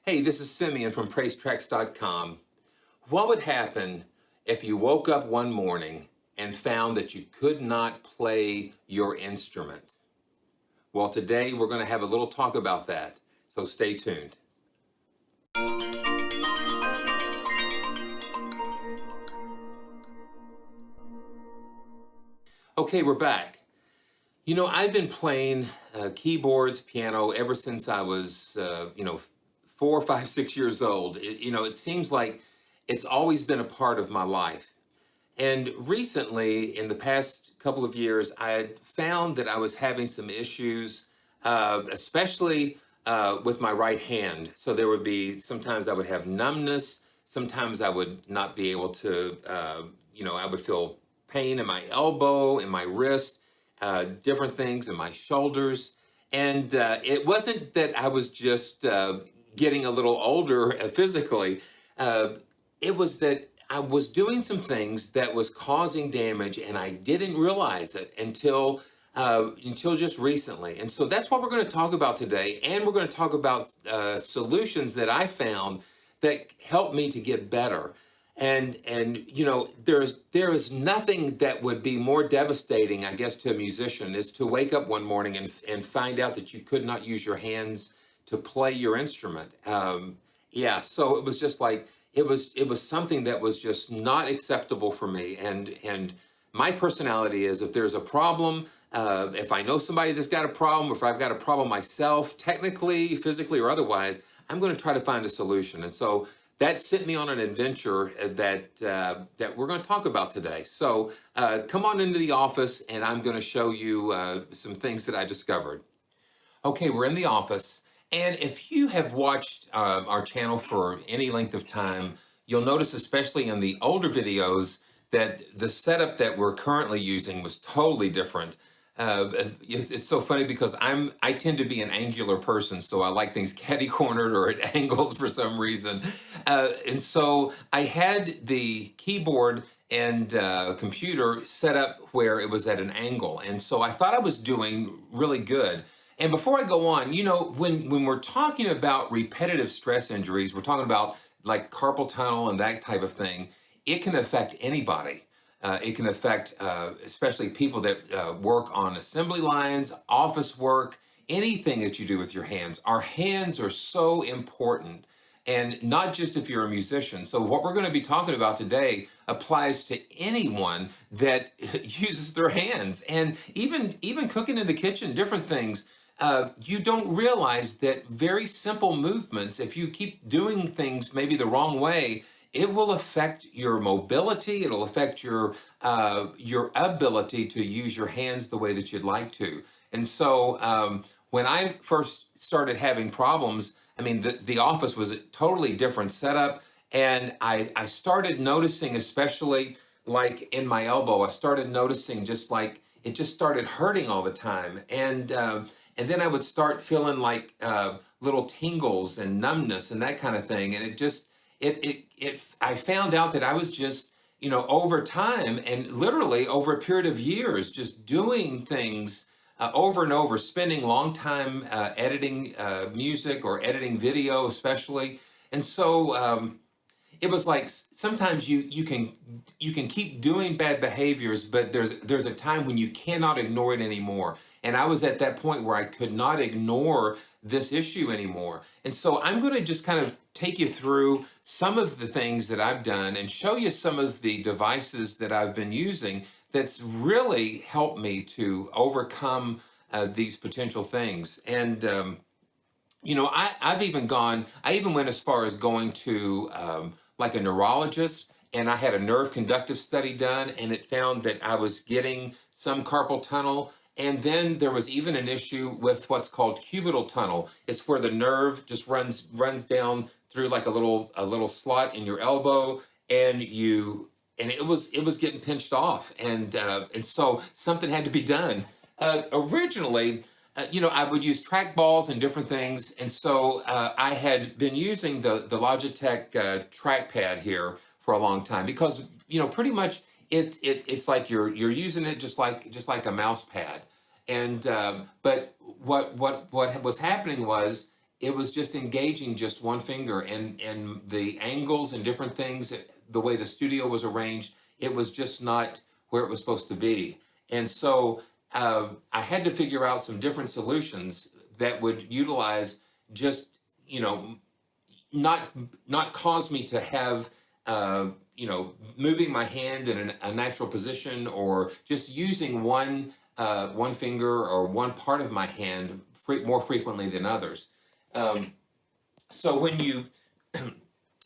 Hey, this is Simeon from PraiseTracks.com. What would happen if you woke up one morning and found that you could not play your instrument? Well, today we're going to have a little talk about that, so stay tuned. Okay, we're back. You know, I've been playing keyboards, piano ever since I was, 4, 5, 6 years old. It seems like it's always been a part of my life. And recently, in the past couple of years, I had found that I was having some issues, especially with my right hand. So there would be, sometimes I would have numbness, sometimes I would not be able to, I would feel pain in my elbow, in my wrist, different things in my shoulders. And it wasn't that I was just getting a little older physically. It was that I was doing some things that was causing damage, and I didn't realize it until just recently. And so that's what we're going to talk about today. And we're going to talk about solutions that I found that helped me to get better. And there is nothing that would be more devastating, I guess, to a musician is to wake up one morning and find out that you could not use your hands to play your instrument. So it was just like it was something that was just not acceptable for me. And my personality is, if there's a problem, if I know somebody that's got a problem, if I've got a problem myself, technically, physically, or otherwise, I'm going to try to find a solution. And so that sent me on an adventure that we're going to talk about today. So come on into the office, and I'm going to show you some things that I discovered. Okay, we're in the office. And if you have watched our channel for any length of time, you'll notice, especially in the older videos, that the setup that we're currently using was totally different. It's so funny because I tend to be an angular person, so I like things catty-cornered or at angles for some reason. And so I had the keyboard and computer set up where it was at an angle. And so I thought I was doing really good. And before I go on, when we're talking about repetitive stress injuries, we're talking about like carpal tunnel and that type of thing, it can affect anybody. It can affect especially people that work on assembly lines, office work, anything that you do with your hands. Our hands are so important, and not just if you're a musician. So what we're going to be talking about today applies to anyone that uses their hands, and even cooking in the kitchen, different things. You don't realize that very simple movements, if you keep doing things maybe the wrong way, it will affect your mobility. It'll affect your ability to use your hands the way that you'd like to. And so when I first started having problems, I mean, the office was a totally different setup. And I started noticing, especially like in my elbow, I started noticing just like it just started hurting all the time. And then I would start feeling like little tingles and numbness and that kind of thing. And I found out that I was just, over time and literally over a period of years, just doing things over and over, spending long time editing music or editing video especially. And so it was like sometimes you can keep doing bad behaviors, but there's a time when you cannot ignore it anymore. And I was at that point where I could not ignore this issue anymore. And so I'm going to just kind of take you through some of the things that I've done and show you some of the devices that I've been using that's really helped me to overcome these potential things. And I even went as far as going to like a neurologist, and I had a nerve conductive study done, and it found that I was getting some carpal tunnel. And then there was even an issue with what's called cubital tunnel. It's where the nerve just runs down through like a little slot in your elbow, and it was getting pinched off, and so something had to be done. Originally, I would use trackballs and different things, and so I had been using the Logitech trackpad here for a long time because pretty much it's like you're using it just like a mouse pad. And but what was happening was it was just engaging just one finger, and the angles and different things, the way the studio was arranged, it was just not where it was supposed to be. And so I had to figure out some different solutions that would utilize just, you know, not not cause me to have moving my hand in a natural position, or just using one finger or one part of my hand more frequently than others. Um, so when you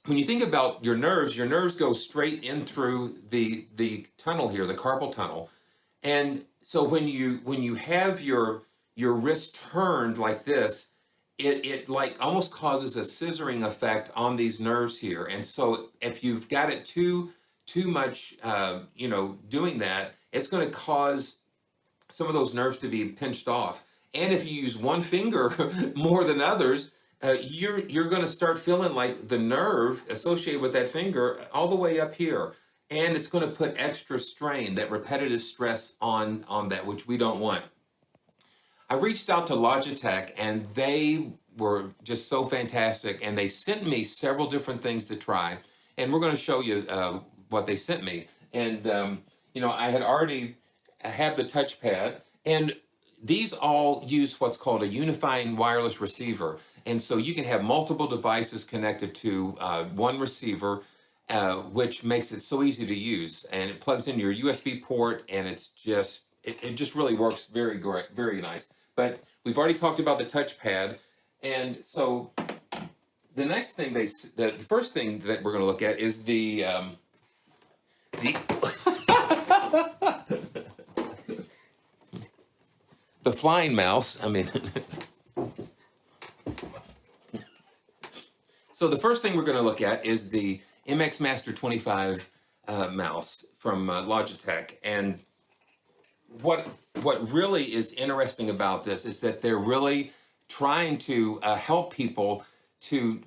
think about your nerves go straight in through the tunnel here, the carpal tunnel. And so when you have your wrist turned like this, it like almost causes a scissoring effect on these nerves here. And so if you've got it too much, doing that, it's going to cause some of those nerves to be pinched off. And if you use one finger more than others, you're going to start feeling like the nerve associated with that finger all the way up here, and it's going to put extra strain, that repetitive stress on that, which we don't want. I reached out to Logitech, and they were just so fantastic, and they sent me several different things to try, and we're going to show you what they sent me. And I have the touchpad, and these all use what's called a unifying wireless receiver. And so you can have multiple devices connected to one receiver, which makes it so easy to use. And it plugs into your USB port, and it just really works very great, very nice. But we've already talked about the touchpad, and so the next thing the first thing that we're going to look at is the the flying mouse. I mean, so the first thing we're going to look at is the MX Master 25 mouse from Logitech. And what really is interesting about this is that they're really trying to help people to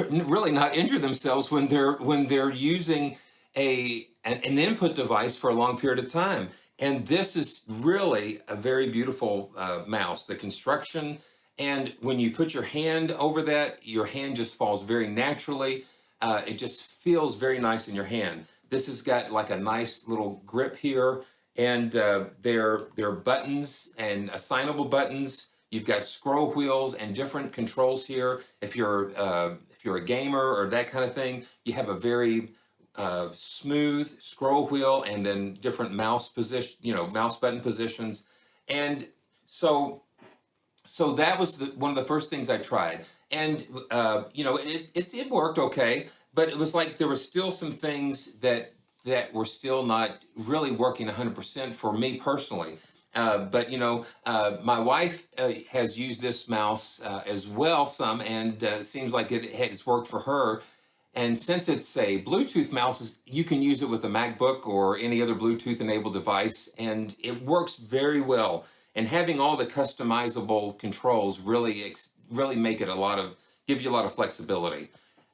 really not injure themselves when they're using an input device for a long period of time. And this is really a very beautiful mouse. The construction, and when you put your hand over that, your hand just falls very naturally. It just feels very nice in your hand. This has got like a nice little grip here, and they're buttons and assignable buttons. You've got scroll wheels and different controls here. If you're a gamer or that kind of thing, you have a very smooth scroll wheel, and then different mouse button positions. And so that was one of the first things I tried. And it worked okay, but it was like there were still some things that were still not really working 100% for me personally. But my wife has used this mouse as well some, and seems like it has worked for her. And since it's a Bluetooth mouse, you can use it with a MacBook or any other Bluetooth-enabled device, and it works very well. And having all the customizable controls really make it give you a lot of flexibility.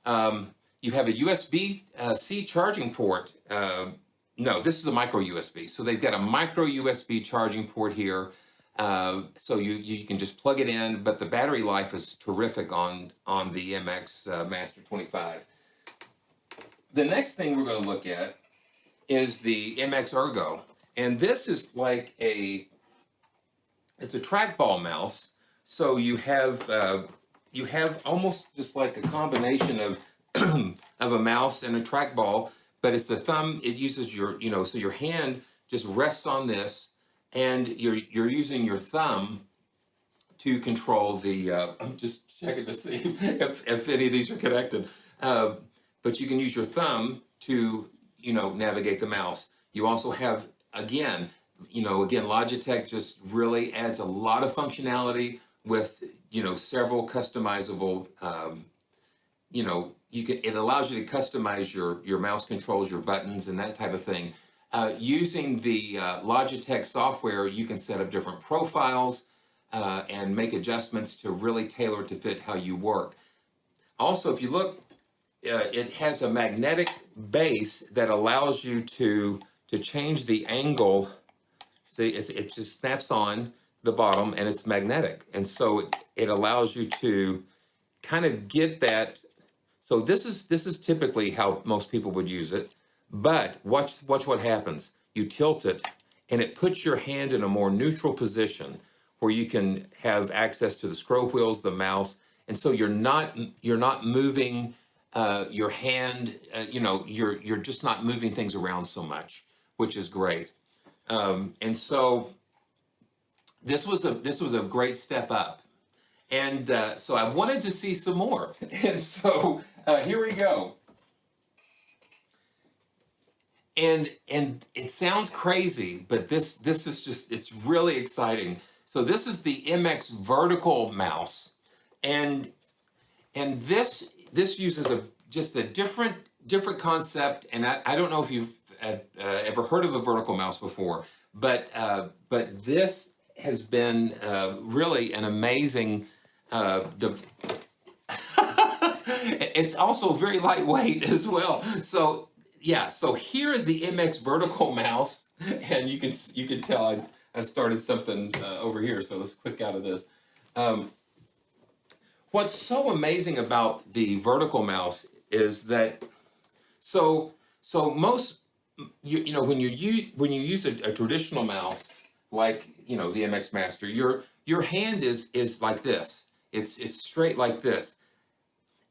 You have a USB-C charging port. No, this is a micro USB. So they've got a micro USB charging port here. So you can just plug it in, but the battery life is terrific on the MX Master 25. The next thing we're going to look at is the MX Ergo. And this is like it's a trackball mouse. So you have almost just like a combination of of a mouse and a trackball, but it's the thumb. It uses so your hand just rests on this, and you're using your thumb to control the. I'm just checking to see if any of these are connected. But you can use your thumb to navigate the mouse. You also have again Logitech just really adds a lot of functionality with several customizable. It allows you to customize your mouse controls, your buttons, and that type of thing. Using the Logitech software, you can set up different profiles and make adjustments to really tailor to fit how you work. Also, if you look, it has a magnetic base that allows you to change the angle. See, it just snaps on the bottom, and it's magnetic, and so it allows you to kind of get that. So this is typically how most people would use it, but watch what happens. You tilt it, and it puts your hand in a more neutral position where you can have access to the scroll wheels, the mouse, and so you're not moving your hand. You're just not moving things around so much, which is great. And so this was a great step up. And so I wanted to see some more. And so here we go. And it sounds crazy, but this is just, it's really exciting. So this is the MX Vertical mouse. And this uses just a different concept. And I don't know if you've ever heard of a vertical mouse before, but this has been really an amazing. It's also very lightweight as well. So yeah, so here is the MX Vertical mouse, and you can tell I started something over here. So let's click out of this. What's so amazing about the vertical mouse is that most when you use a traditional mouse like the MX Master, your hand is like this. It's straight like this,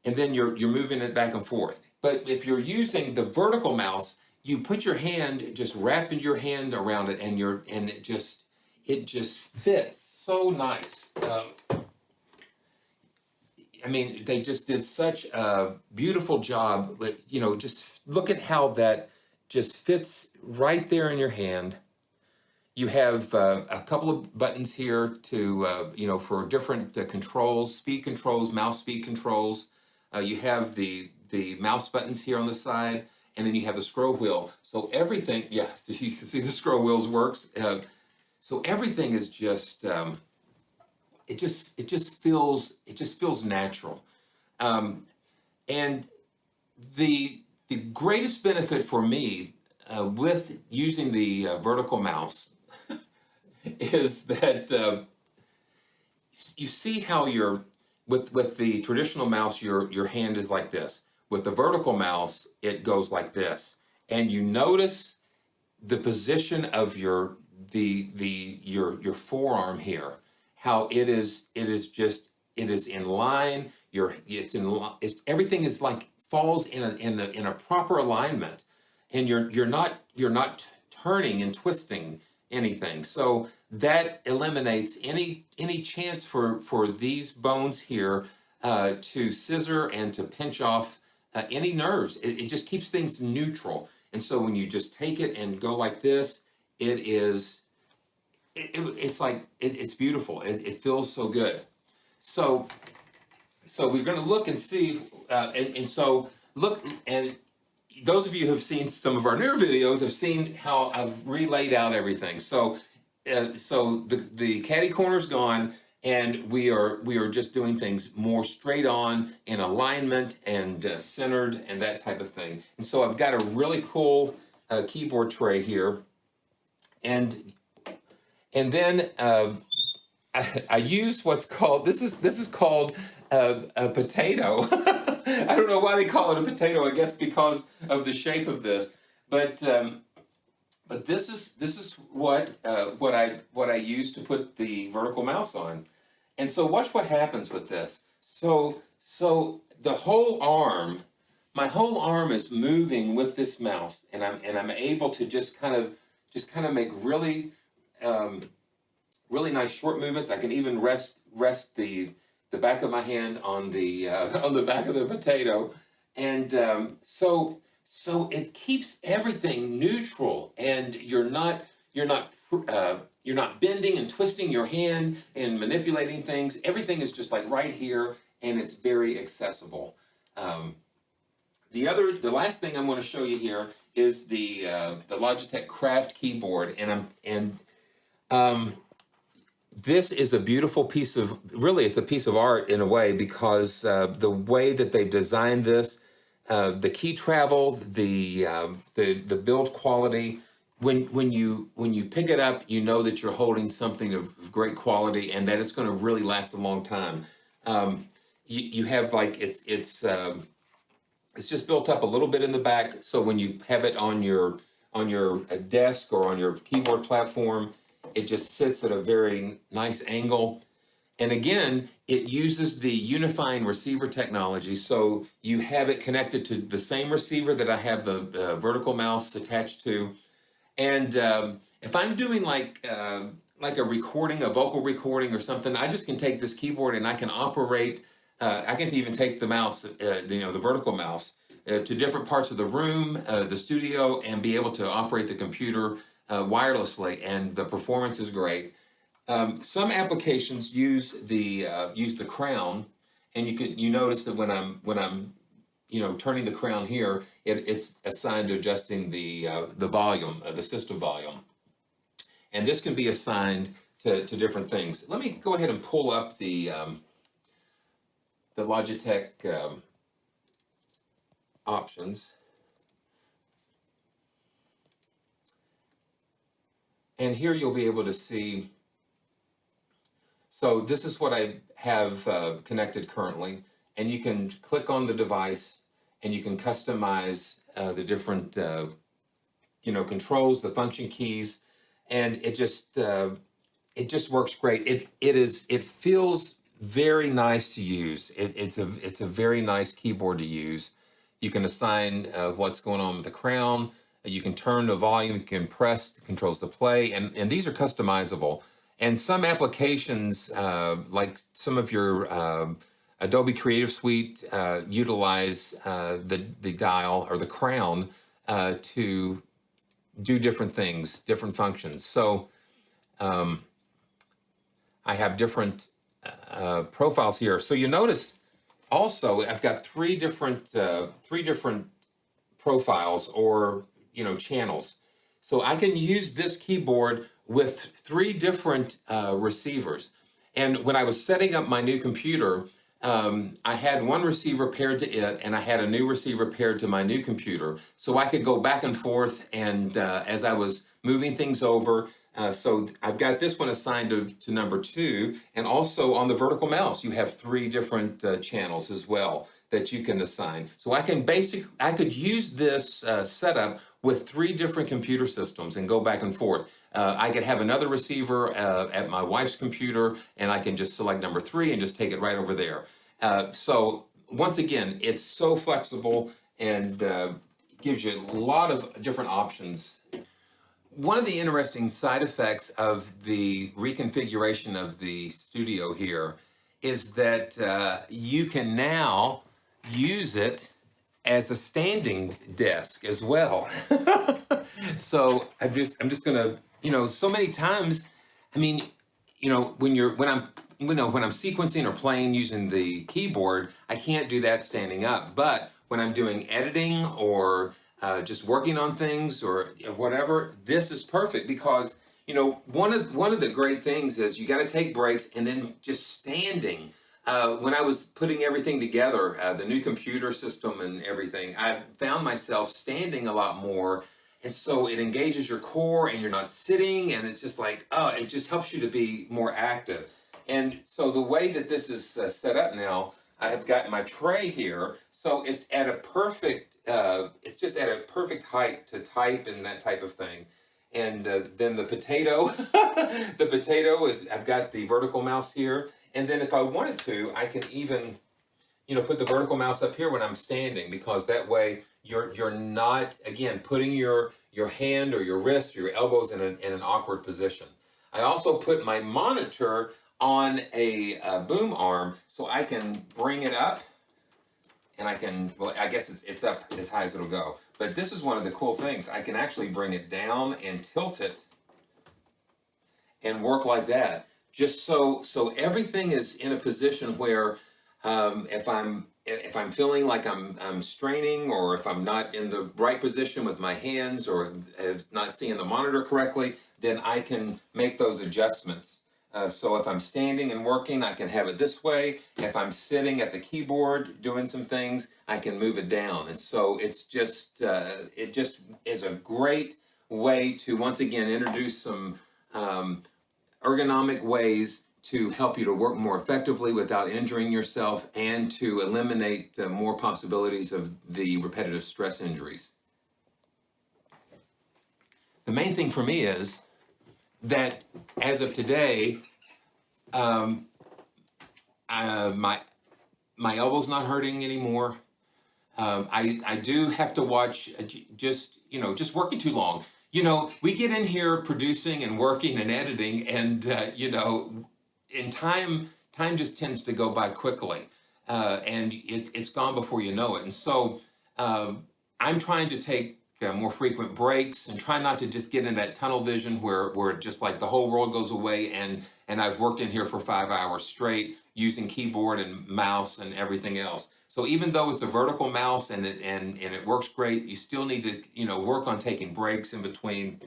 and then you're moving it back and forth. But if you're using the vertical mouse, you put your hand, just wrapping your hand around it, and it just fits so nice. I mean, they just did such a beautiful job. But just look at how that just fits right there in your hand. You have a couple of buttons here to, for different controls, speed controls, mouse speed controls. You have the mouse buttons here on the side, and then you have the scroll wheel. So everything, yeah, so you can see the scroll wheels works. So everything is just, it just feels natural. And the greatest benefit for me with using the vertical mouse is that you see how with the traditional mouse, your hand is like this. With the vertical mouse, it goes like this, and you notice the position of your forearm here, how it is in line. Everything is like falls in a proper alignment, and you're not turning and twisting anything. So that eliminates any chance for these bones here to scissor and to pinch off any nerves. It just keeps things neutral. And so when you just take it and go like this, it's beautiful. It feels so good. So we're going to look and see, and so look, and those of you who have seen some of our newer videos have seen how I've relaid out everything. So the caddy corner's gone, and we are just doing things more straight on in alignment and centered and that type of thing. And so I've got a really cool keyboard tray here, and then I use what's called, this is called a potato. I don't know why they call it a potato. I guess because of the shape of this, but this is what I use to put the vertical mouse on. And so watch what happens with this. So the whole arm, my whole arm is moving with this mouse, and I'm able to just kind of make really really nice short movements. I can even rest the back of my hand on the back of the potato, and so it keeps everything neutral, and you're not bending and twisting your hand and manipulating things. Everything is just like right here, and it's very accessible. The last thing I'm going to show you here is the Logitech Craft keyboard, and this is a beautiful piece of, really it's a piece of art in a way, because the way that they've designed this, the key travel, the build quality, when you pick it up, you know that you're holding something of great quality and that it's going to really last a long time. you have like it's just built up a little bit in the back, so when you have it on your desk or on your keyboard platform, it just sits at a very nice angle. And again, it uses the unifying receiver technology, so you have it connected to the same receiver that I have the vertical mouse attached to. And if I'm doing like a recording, a vocal recording or something, I just can take this keyboard and I can operate. I can even take the mouse, the vertical mouse, to different parts of the room, the studio, and be able to operate the computer wirelessly. And the performance is great. Some applications use the crown, and you notice that when I'm turning the crown here, it's assigned to adjusting the volume, the system volume, and this can be assigned to different things. Let me go ahead and pull up the Logitech options, and here you'll be able to see. So this is what I have connected currently, and you can click on the device and you can customize the different controls, the function keys, and it just works great. It feels very nice to use. It's a very nice keyboard to use. You can assign what's going on with the crown. You can turn the volume. You can press, it controls the play, and these are customizable. And some applications, like some of your Adobe Creative Suite, utilize the dial or the crown to do different things, different functions. So I have different profiles here. So you notice also I've got three different profiles or channels. So I can use this keyboard with three different receivers. And when I was setting up my new computer, I had one receiver paired to it, and I had a new receiver paired to my new computer. So I could go back and forth, and as I was moving things over, so I've got this one assigned to number 2, and also on the vertical mouse, you have 3 different channels as well that you can assign. So I could use this setup with 3 different computer systems and go back and forth. I could have another receiver at my wife's computer, and I can just select number 3 and just take it right over there. So once again, it's so flexible and gives you a lot of different options. One of the interesting side effects of the reconfiguration of the studio here is that you can now use it as a standing desk as well. So I'm just gonna, so many times, I mean, when I'm sequencing or playing using the keyboard, I can't do that standing up. But when I'm doing editing or just working on things or whatever, this is perfect because, one of the great things is you got to take breaks, and then just standing. When I was putting everything together, the new computer system and everything, I found myself standing a lot more. And so it engages your core and you're not sitting, and it's just like, it just helps you to be more active. And so the way that this is set up now, I have got my tray here. So it's at a perfect, it's just at a perfect height to type and that type of thing. And then the potato, the potato is, I've got the vertical mouse here. And then if I wanted to, I can even, put the vertical mouse up here when I'm standing, because that way you're not, again, putting your hand or your wrist or your elbows in an awkward position. I also put my monitor on a boom arm, so I can bring it up, and I can, well, I guess it's up as high as it'll go. But this is one of the cool things. I can actually bring it down and tilt it and work like that. Just so everything is in a position where if I'm feeling like I'm straining, or if I'm not in the right position with my hands, or not seeing the monitor correctly, then I can make those adjustments. So if I'm standing and working, I can have it this way. If I'm sitting at the keyboard doing some things, I can move it down. And so it just is a great way to, once again, introduce some ergonomic ways to help you to work more effectively without injuring yourself and to eliminate more possibilities of the repetitive stress injuries. The main thing for me is that as of today, my elbow's not hurting anymore. I do have to watch just working too long. We get in here producing and working and editing, and in time just tends to go by quickly, and it's gone before you know it. And so I'm trying to take more frequent breaks and try not to just get in that tunnel vision where just like the whole world goes away, and I've worked in here for 5 hours straight using keyboard and mouse and everything else. So even though it's a vertical mouse and it works great, you still need to work on taking breaks in between.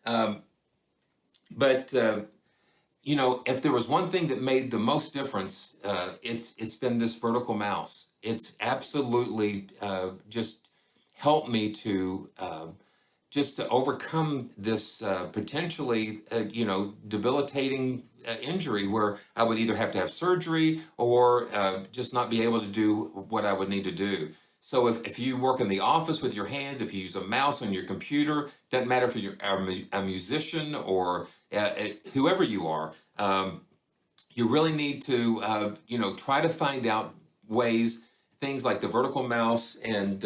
But if there was one thing that made the most difference, it's been this vertical mouse. It's absolutely just helped me to just to overcome this potentially debilitating injury where I would either have to have surgery or just not be able to do what I would need to do. So if you work in the office with your hands, if you use a mouse on your computer, doesn't matter if you're a musician or whoever you are, you really need to try to find out ways, things like the vertical mouse and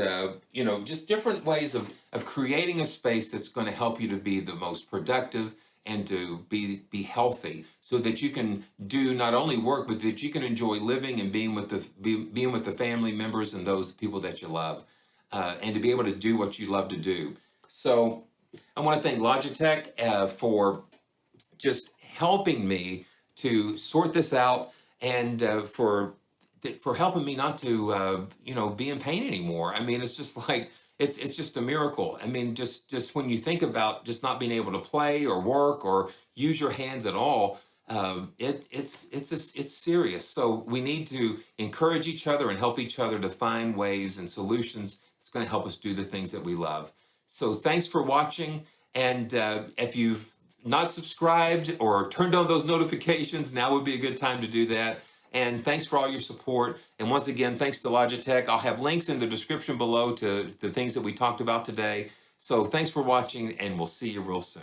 just different ways of creating a space that's going to help you to be the most productive and to be healthy, so that you can do not only work, but that you can enjoy living and being with the family members and those people that you love, and to be able to do what you love to do. So I want to thank Logitech for just helping me to sort this out, and for helping me not to be in pain anymore. I mean, it's just like it's just a miracle. I mean, just when you think about just not being able to play or work or use your hands at all, it's serious. So we need to encourage each other and help each other to find ways and solutions that's going to help us do the things that we love. So thanks for watching, and if you've not subscribed or turned on those notifications, now would be a good time to do that. And thanks for all your support. And once again, thanks to Logitech. I'll have links in the description below to the things that we talked about today. So thanks for watching, and we'll see you real soon.